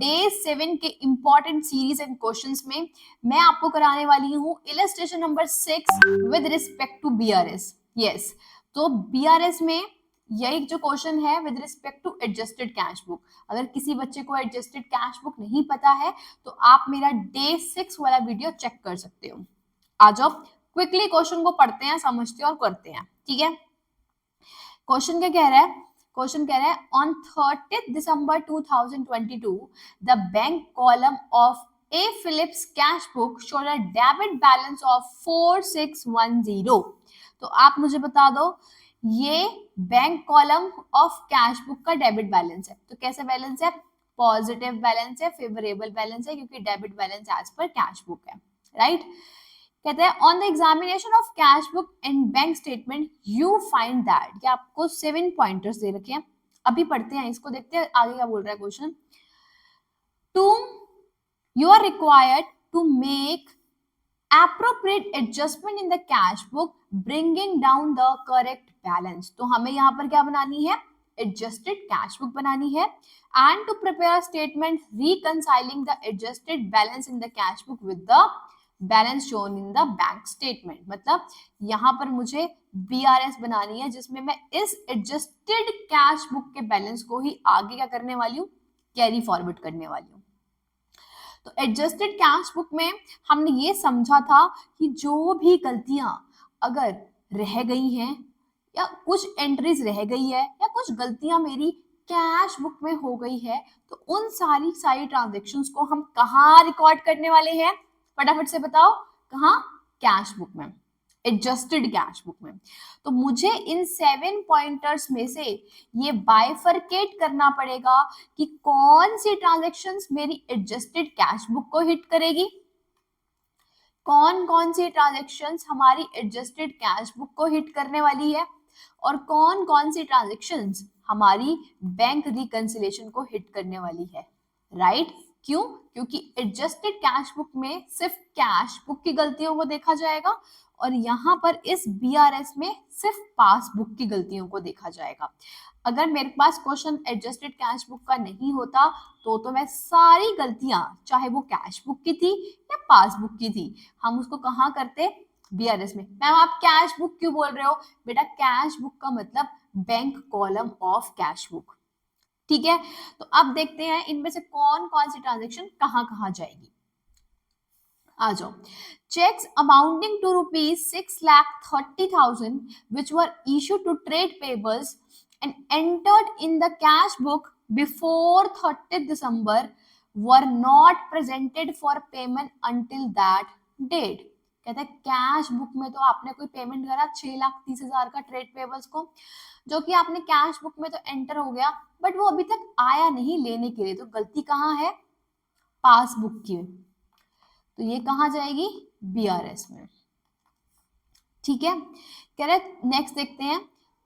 Day 7 के important series and questions में मैं आपको कराने वाली हूँ illustration number 6 with respect to BRS. Yes, तो बीआरएस में यही जो क्वेश्चन है with respect to adjusted cash book. अगर किसी बच्चे को एडजस्टेड कैश बुक नहीं पता है तो आप मेरा डे 6 वाला वीडियो चेक कर सकते हो। आ जाओ क्विकली क्वेश्चन को पढ़ते हैं, समझते हैं और करते हैं। ठीक है, क्वेश्चन क्या कह रहा है? क्वेश्चन कह रहा है on 30 December 2022 the bank column of A Phillips cash book showed a debit balance of 4610। तो आप मुझे बता दो, ये bank column of cash book का डेबिट बैलेंस है। तो कैसा बैलेंस है? पॉजिटिव बैलेंस है, फेवरेबल बैलेंस है, क्योंकि debit balance as per cash book है, राइट? कहते हैं on the examination of cash book and bank statement you find that. ये आपको 7 पॉइंटर्स दे रखे हैं, अभी पढ़ते हैं इसको, देखते हैं आगे क्या बोल रहा है question. To you are required to make appropriate adjustment in the cash book bringing down the correct balance। तो हमें यहाँ पर क्या बनानी है? adjusted cash book बनानी है। and to prepare a statement reconciling the adjusted balance in the cash book with the balance shown in the bank statement। मतलब यहाँ पर मुझे BRS बनानी है जिसमें मैं इस adjusted cash book के बैलेंस को ही आगे क्या करने वाली हूँ? कैरी फॉरवर्ड करने वाली हूँ। तो एडजस्टेड कैश बुक में हमने ये समझा था कि जो भी गलतियां अगर रह गई हैं या कुछ एंट्रीज रह गई है या कुछ गलतियां मेरी कैश बुक में हो गई है तो उन सारी ट्रांजेक्शन्स को हम कहाँ रिकॉर्ड करने वाले हैं? फटाफट से बताओ, कहाँ? कैश बुक में, एडजस्टेड कैश बुक में। तो मुझे इन 7 पॉइंटर्स में से ये बाइफरकेट करना पड़ेगा कि कौन सी ट्रांजैक्शंस मेरी एडजस्टेड कैश बुक को हिट करेगी, कौन कौन सी ट्रांजैक्शंस हमारी एडजस्टेड कैश बुक को हिट करने वाली है और कौन कौन सी ट्रांजैक्शंस हमारी बैंक रिकंसिलिएशन को हिट करने वाली है, राइट? क्यों? क्योंकि एडजस्टेड कैश बुक में सिर्फ कैश बुक की गलतियों को देखा जाएगा और यहाँ पर इस बीआरएस में सिर्फ पासबुक की गलतियों को देखा जाएगा। अगर मेरे पास क्वेश्चन एडजस्टेड कैश बुक का नहीं होता तो मैं सारी गलतियां, चाहे वो कैश बुक की थी या पासबुक की थी, हम उसको कहाँ करते? बीआरएस में। मैम आप कैश बुक क्यों बोल रहे हो? बेटा कैश बुक का मतलब bank column of cash book. ठीक है, तो अब देखते हैं इनमें से कौन कौन सी ट्रांजेक्शन कहाँ कहाँ जाएगी। आ जाओ। Cheques amounting to ₹6,30,000 which were issued to trade payables and entered in the cash book before 30th December were not presented for payment until that date। कहते हैं कैश बुक में तो आपने कोई पेमेंट करा 6,30,000 का ट्रेड पेबल्स को, जो कि आपने कैश बुक में तो एंटर हो गया बट वो अभी तक आया नहीं लेने के लिए। तो गलती कहाँ है? पासबुक की। तो ये कहाँ जाएगी? बीआरएस में। ठीक है, कह रहे नेक्स्ट देखते हैं।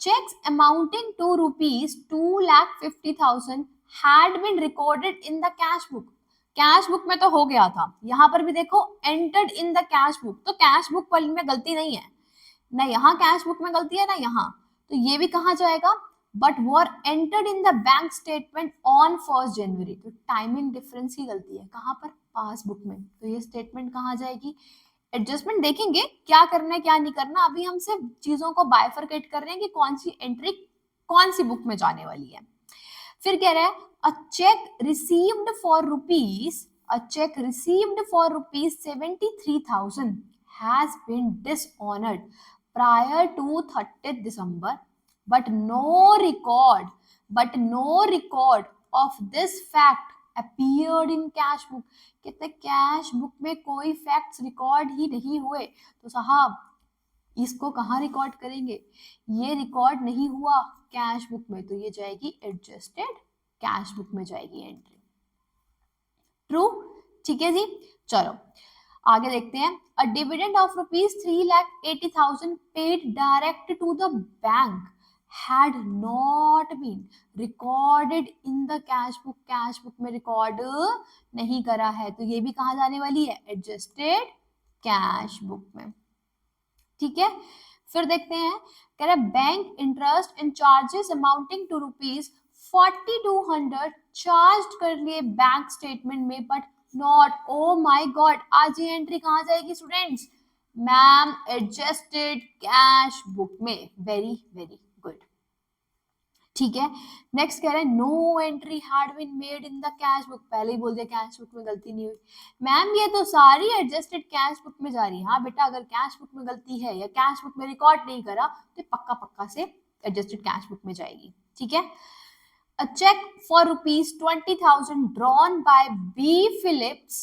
Cheques amounting to ₹2,50,000 had been recorded in the cash book. Cash book में तो हो गया था, यहाँ पर भी देखो entered in the cash book, तो कैश बुक वाली में गलती नहीं है ना, यहाँ कैश बुक में गलती है ना यहाँ, तो ये भी कहाँ जाएगा? But were entered in the bank statement on 1 जनवरी। तो टाइमिंग डिफरेंस की गलती है, कहाँ पर? पासबुक में। तो ये स्टेटमेंट कहाँ जाएगी? एडजस्टमेंट देखेंगे क्या करना है क्या नहीं करना, अभी हम सिर्फ चीजों को बाइफरकेट कर रहे हैं कि कौन सी एंट्री कौन सी बुक में जाने वाली है। फिर कह रहा है a cheque received for ₹73,000 has been dishonoured prior to 30th December but no record of this fact appeared in cash book। कहते कैश बुक में कोई फैक्ट्स रिकॉर्ड ही नहीं हुए, तो साहब इसको कहाँ रिकॉर्ड करेंगे? ये रिकॉर्ड नहीं हुआ कैश बुक में, तो ये जाएगी एडजस्टेड कैश बुक में जाएगी एंट्री। ट्रू? ठीक है जी, चलो आगे देखते हैं। A dividend of ₹3,80,000 paid direct to the bank had not been recorded in the cash book। Cash book में रिकॉर्ड नहीं करा है, तो ये भी कहाँ जाने वाली है? एडजस्टेड कैश बुक में। ठीक है, फिर देखते हैं, कह रहा है bank interest and charges amounting to 4200 charge कर लिए बैंक स्टेटमेंट में, but not, oh my god, आज ये एंट्री कहाँ जाएगी students? Ma'am adjusted cash book में। Very very good. ठीक है, नेक्स्ट कह रहे हैं no entry had been made in the cash book. पहले ही बोल दिया कैश बुक में गलती नहीं हुई। मैम ये तो सारी एडजस्टेड कैश बुक में जा रही है। हाँ बेटा, अगर कैश बुक में गलती है या कैश बुक में रिकॉर्ड नहीं करा तो पक्का पक्का से एडजस्टेड कैश बुक में जाएगी। ठीक है, a check for rupees 20,000 drawn by B. Phillips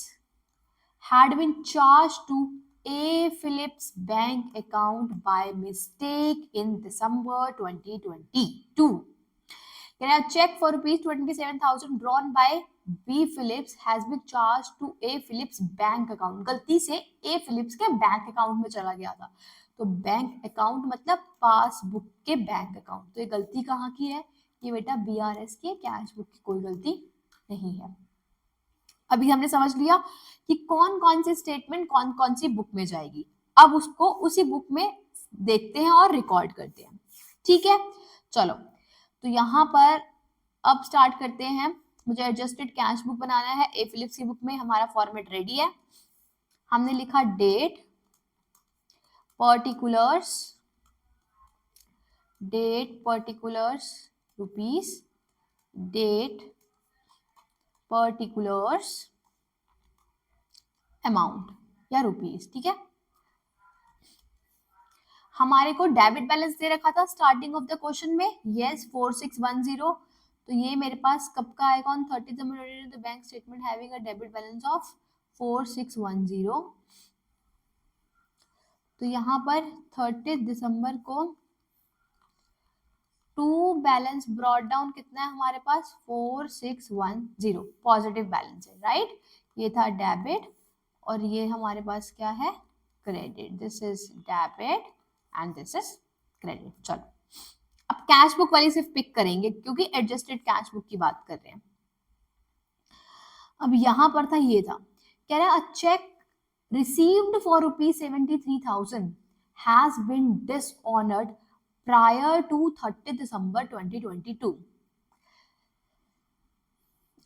had been charged to A. Phillips bank account by mistake in December 2022. A check for rupees 27,000 drawn by B. Phillips has been charged to A. Phillips bank account. गलती से A. Phillips के bank account में चला गया था। तो bank account मतलब passbook के बैंक अकाउंट। तो ये गलती कहाँ की है? ये बेटा BRS की कैश बुक की कोई गलती नहीं है। अभी हमने समझ लिया कि कौन कौन सी स्टेटमेंट कौन कौन सी बुक में जाएगी। अब उसको उसी बुक में देखते हैं और रिकॉर्ड करते हैं। ठीक है, चलो तो यहाँ पर अब स्टार्ट करते हैं। मुझे एडजस्टेड कैश बुक बनाना है। ए फिलिप्स की बुक में हमारा फॉर्मेट रेडी है। हमने लिखा date, particulars, date particulars rupees, date particulars amount या रुपीस। ठीक है, हमारे को डेबिट बैलेंस दे रखा था स्टार्टिंग ऑफ द क्वेश्चन में, यस 4610। तो ये मेरे पास कब का आएगा? On 30th the bank statement having a debit balance of 4610। तो यहाँ पर 30 दिसंबर को टू बैलेंस ब्रॉट डाउन कितना है हमारे पास? 4610 पॉजिटिव बैलेंस है, राइट। ये था डेबिट और ये हमारे पास क्या है? Credit. This is debit and this is credit. चलो अब कैश बुक वाली सिर्फ पिक करेंगे क्योंकि एडजस्टेड कैश बुक की बात कर रहे हैं। अब यहां पर था, ये था, कह रहा है a cheque received for ₹73,000 has been dishonoured prior to 30 December 2022।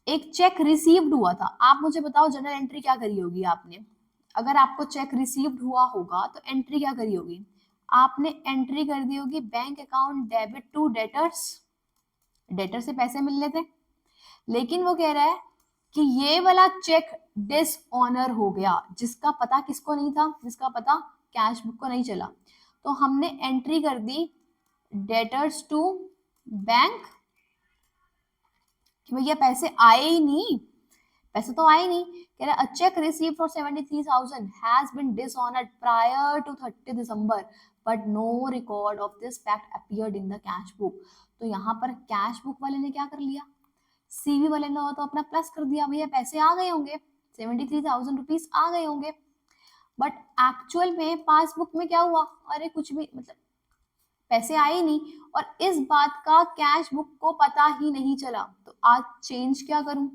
एक चेक रिसीव्ड हुआ था। आप मुझे बताओ जनरल एंट्री क्या करी होगी आपने? अगर आपको चेक रिसीव्ड हुआ होगा तो एंट्री क्या करी होगी? आपने एंट्री कर दी होगी bank account debit to debtors. Debtor से पैसे मिलने थे, लेकिन वो कह रहा है कि ये वाला चेक डिसऑनर हो गया, जिसका पता किसको नहीं था? जिसका पता कैश बुक को नहीं चला। तो हमने एंट्री कर दी डेटर्स टू बैंक कि भैया पैसे आए ही नहीं, पैसे तो आए नहीं। कह रहा है cheque receive for 73,000 has been dishonoured prior to 30 December but no record of this fact appeared in the cash book. तो यहाँ पर कैश बुक वाले ने क्या कर लिया? सीवी वाले ने तो अपना प्लस कर दिया, भैया पैसे आ गए होंगे, 73,000 रुपीज आ गए होंगे। बट एक्चुअल में पासबुक में क्या हुआ? अरे कुछ भी, मतलब पैसे आए नहीं, और इस बात का कैश बुक को पता ही नहीं चला। तो आज चेंज क्या करूं?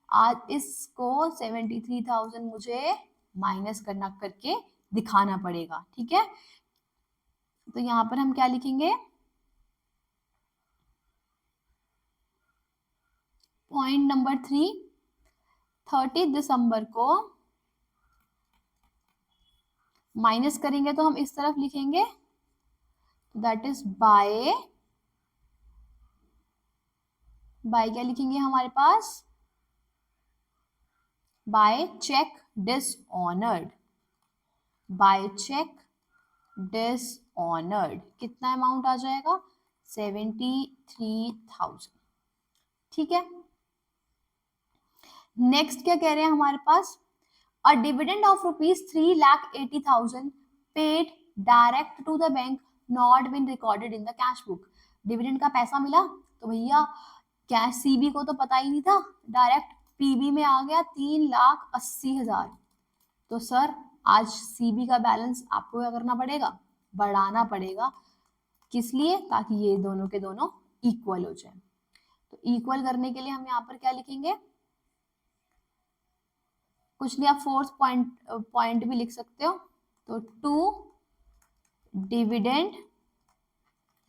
आज इसको 73,000 मुझे माइनस करके दिखाना पड़ेगा। ठीक है, तो यहां पर हम क्या लिखेंगे? पॉइंट नंबर 3, 30 दिसंबर को माइनस करेंगे तो हम इस तरफ लिखेंगे, दैट इज बाय क्या लिखेंगे हमारे पास? By cheque dishonoured. By cheque dishonoured कितना अमाउंट आ जाएगा? 73,000। ठीक है, नेक्स्ट क्या कह रहे हैं हमारे पास? A dividend of ₹3,80,000 paid direct to the bank not been recorded in the cash book. Dividend का पैसा मिला तो भैया कैश सीबी को तो पता ही नहीं था, डायरेक्ट पीबी में आ गया 3,80,000। तो सर आज सीबी का बैलेंस आपको क्या करना पड़ेगा? बढ़ाना पड़ेगा। किस लिए? ताकि ये दोनों के दोनों इक्वल हो जाए। तो इक्वल करने के लिए हम यहाँ पर क्या लिखेंगे? कुछ नहीं, आप फोर्थ पॉइंट भी लिख सकते हो। तो टू डिविडेंड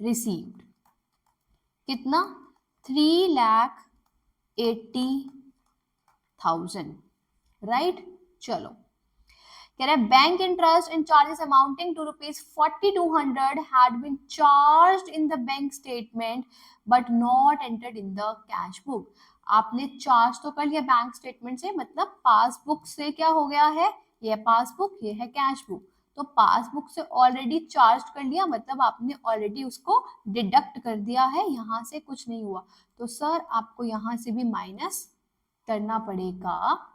रिसीव्ड कितना? 3,80,000, राइट। चलो, कह रहा है bank interest and charges amounting to ₹4200 had been charged in the bank statement but not entered in the cash book. आपने चार्ज तो कर लिया बैंक स्टेटमेंट से, मतलब पासबुक से क्या हो गया है, ये पासबुक, ये है कैश बुक। तो पासबुक से ऑलरेडी चार्ज कर लिया, मतलब आपने ऑलरेडी उसको डिडक्ट कर दिया है, यहाँ से कुछ नहीं हुआ। तो सर आपको यहाँ से भी माइनस करना पड़ेगा,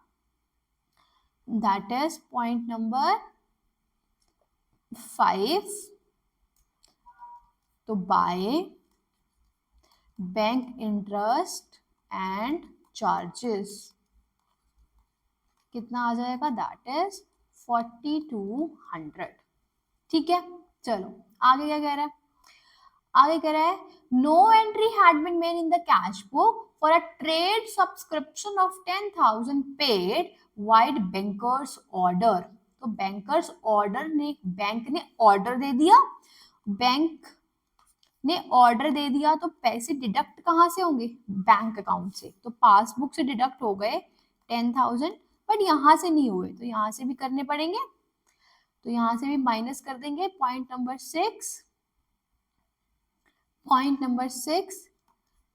that is point number 5. तो by bank interest and charges कितना आ जाएगा, दैट इज 4200, ठीक है। चलो आगे क्या कह रहा है, आगे कह रहा है no entry had been made in the cash book for a trade subscription of 10,000 paid vide bankers order. तो बैंकर्स ऑर्डर ने, बैंक ने ऑर्डर दे दिया, बैंक ने ऑर्डर दे दिया, तो पैसे डिडक्ट कहाँ से होंगे, बैंक अकाउंट से। तो पासबुक से डिडक्ट हो गए 10,000, बट यहाँ से नहीं हुए, तो यहाँ से भी करने पड़ेंगे। तो यहाँ से भी माइनस कर देंगे। Point number 6, point number 6,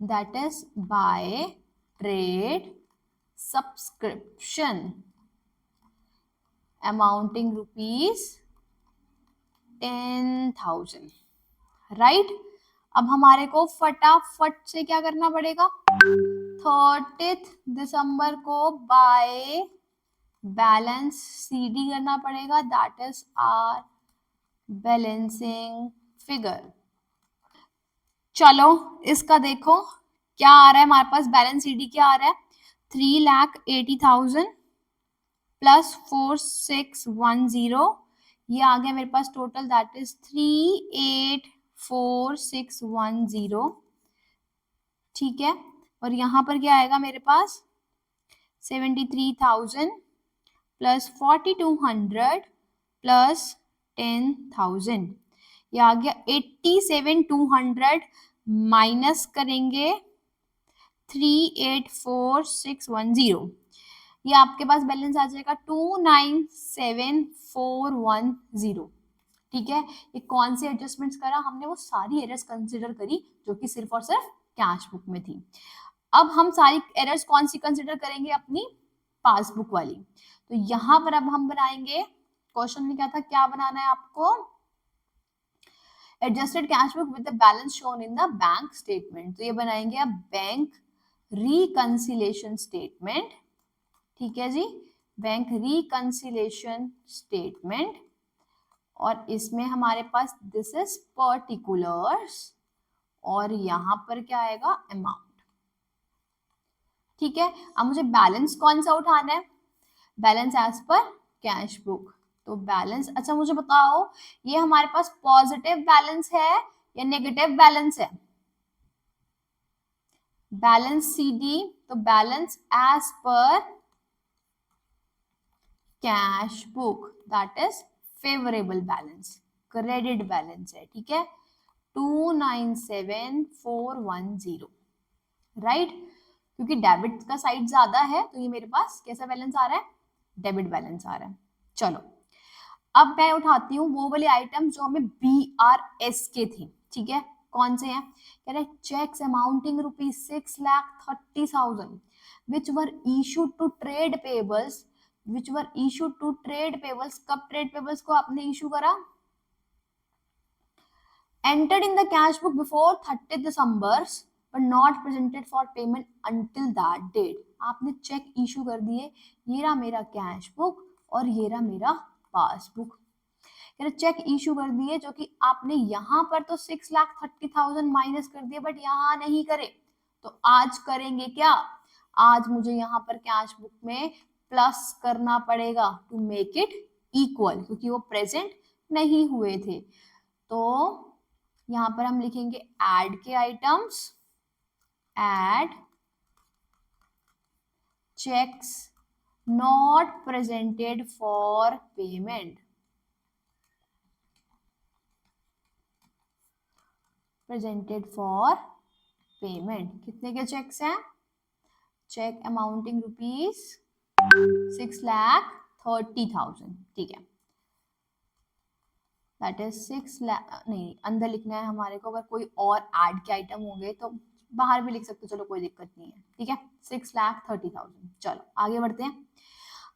that is by trade subscription amounting ₹10,000, right. अब हमारे को फटाफट से क्या करना पड़ेगा, 30 दिसंबर को बाय बैलेंस सीडी करना पड़ेगा, that is our balancing figure. चलो इसका देखो क्या आ रहा है हमारे पास, बैलेंस सीडी क्या आ रहा है, 3,80,000 प्लस 4610, ये आ गया मेरे पास टोटल, दैट इज 384610, ठीक है। और यहाँ पर क्या आएगा मेरे पास, 73,000 प्लस 4200 प्लस 10,000, ये आ गया 87,200 माइनस करेंगे 384610, ये आपके पास बैलेंस आ जाएगा 297410, ठीक है। ये कौन सी एडजस्टमेंट्स करा हमने, वो सारी एरर्स कंसिडर करी जो कि सिर्फ और सिर्फ कैश बुक में थी। अब हम सारी एरर्स कौन सी कंसिडर करेंगे, अपनी पासबुक वाली। तो यहाँ पर अब हम बनाएंगे, क्वेश्चन में क्या था, क्या बनाना है आपको, adjusted cash book with the balance shown in the bank statement. तो ये बनाएंगे अब बैंक रिकंसिलेशन स्टेटमेंट, ठीक है जी, बैंक रिकंसिलेशन स्टेटमेंट। और इसमें हमारे पास दिस इज पर्टिकुलर्स, और यहां पर क्या आएगा, अमाउंट, ठीक है। अब मुझे बैलेंस कौन सा उठाना है, balance as per cash book. तो बैलेंस, अच्छा मुझे बताओ ये हमारे पास पॉजिटिव बैलेंस है या नेगेटिव बैलेंस है, बैलेंस सीडी, तो balance as per cash book, that is favourable balance, credit balance है, ठीक है, 297410, राइट। क्योंकि डेबिट का साइड ज्यादा है, तो ये मेरे पास कैसा बैलेंस आ रहा है, डेबिट बैलेंस आ रहा है। चलो अब मैं उठाती हूँ वो वाले आइटम जो हमें BRS के थे, ठीक है, कौन से हैं, कह रहे checks amounting ₹6,30,000 which were issued to trade payables, which were issued to trade payables, कब ट्रेड पेबल्स को आपने इशू करा, entered in the cash book before 30 December but not presented for payment until that date। आपने check issue कर दिए, ये रहा मेरा कैश बुक और ये रहा मेरा पासबुक। चेक इशू कर दिए जो कि आपने यहाँ पर तो 6,30,000 माइनस कर दिए, बट यहाँ नहीं करे, तो आज करेंगे क्या, आज मुझे यहाँ पर कैश बुक में प्लस करना पड़ेगा टू मेक इट इक्वल, क्योंकि वो प्रेजेंट नहीं हुए थे। तो यहाँ पर हम लिखेंगे ऐड के items, add cheques not presented for payment, presented for payment. कितने के चेक्स हैं? चेक अमाउंटिंग रुपीज 6,30,000, ठीक है। दैट इज 6 लाख, नहीं अंदर लिखना है हमारे को। अगर कोई और ऐड के आइटम होंगे तो बाहर भी लिख सकते हो, चलो कोई दिक्कत नहीं है, ठीक है। 6,30,000। चलो आगे बढ़ते हैं।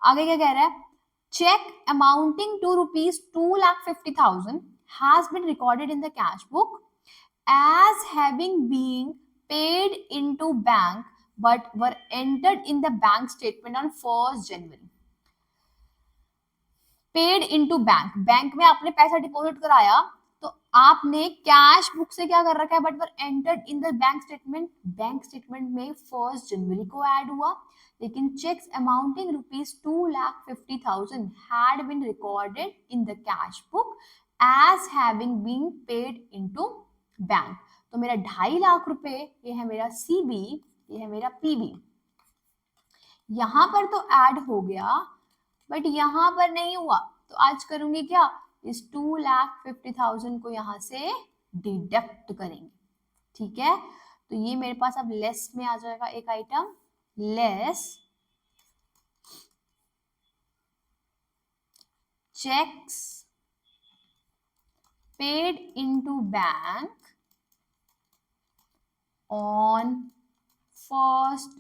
आगे क्या कह रहा है? Cheque amounting to rupees 2,50,000 has been recorded in the cash book as having been paid into bank but were entered in the bank statement on 1st January. Paid into bank, bank में आपने पैसा deposit कराया तो आपने cash book से क्या कर रखा है? But were entered in the bank statement. Bank statement में 1st जनवरी को ऐड हुआ, लेकिन cheques amounting rupees 2,50,000 had been recorded in the cash book as having been paid into bank. तो मेरा 2.5 लाख रुपए, ये है मेरा सीबी, ये है मेरा पीबी। यहां पर तो ऐड हो गया बट यहां पर नहीं हुआ, तो आज करूंगी क्या? इस 2,50,000 को यहां से डिडक्ट करेंगे, ठीक है। तो ये मेरे पास अब लेस में आ जाएगा एक item, less checks paid into bank on 1st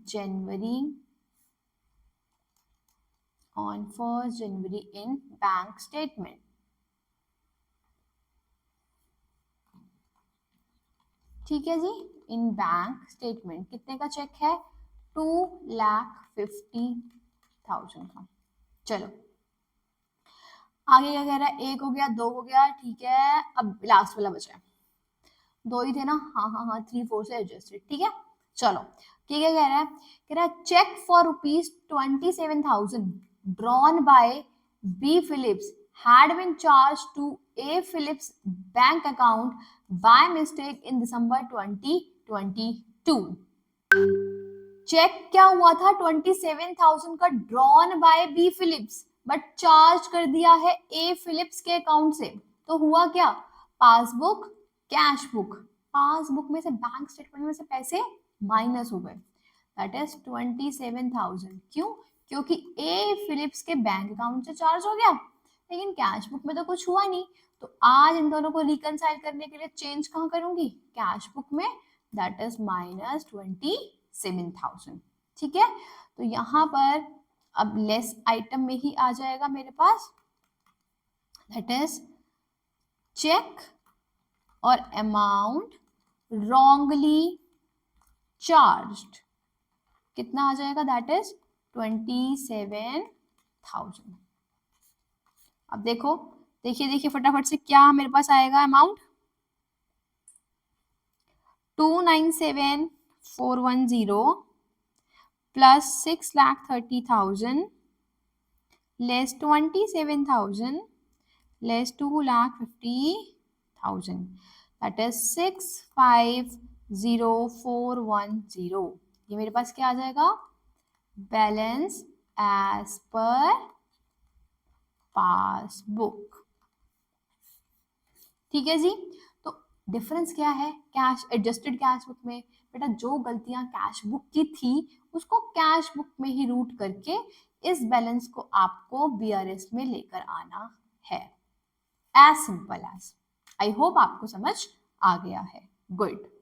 January in bank statement। ठीक है जी, इन बैंक स्टेटमेंट कितने का चेक है? 2,50,000 का। चलो आगे क्या कह रहा है? 1 हो गया, 2 हो गया, ठीक है। अब लास्ट वाला बचा है, 2 ही थे ना? हाँ 3 4 से एडजस्टेड, ठीक है। चलो क्या क्या कह रहा है? कह रहा है cheque for rupees 27,000 drawn by B Phillips had been charged to A Phillips bank account by mistake in December 2022। Cheque क्या हुआ था? 27,000 का drawn by B Phillips, but charge कर दिया है ए फिलिप्स के अकाउंट से। तो हुआ क्या? पासबुक, कैश बुक, पासबुक में से बैंक स्टेटमेंट में से पैसे माइनस हो गए, दैट इज 27,000। क्यों? क्योंकि ए फिलिप्स के बैंक अकाउंट से चार्ज हो गया, लेकिन कैश बुक में तो कुछ हुआ नहीं। तो आज इन दोनों को रिकनसाइल करने के लिए चेंज कहाँ करूंगी? कैश बुक में, दैट इज -27,000, ठीक है। तो यहाँ पर अब लेस आइटम में ही आ जाएगा मेरे पास, दैट इज चेक और अमाउंट wrongly charged, कितना आ जाएगा? That is 27,000। अब देखिए फटाफट से क्या मेरे पास आएगा amount? 297,410 plus 6,30,000 less 27,000 less 2,50,000, that is 650,410। ये मेरे पास क्या आ जाएगा? बैलेंस एज पर पासबुक, ठीक है जी। तो डिफरेंस क्या है? कैश एडजस्टेड कैश बुक में बेटा जो गलतियां कैश बुक की थी उसको कैश बुक में ही रूट करके इस बैलेंस को आपको बीआरएस में लेकर आना है, as simple as. I hope आपको समझ आ गया है। गुड।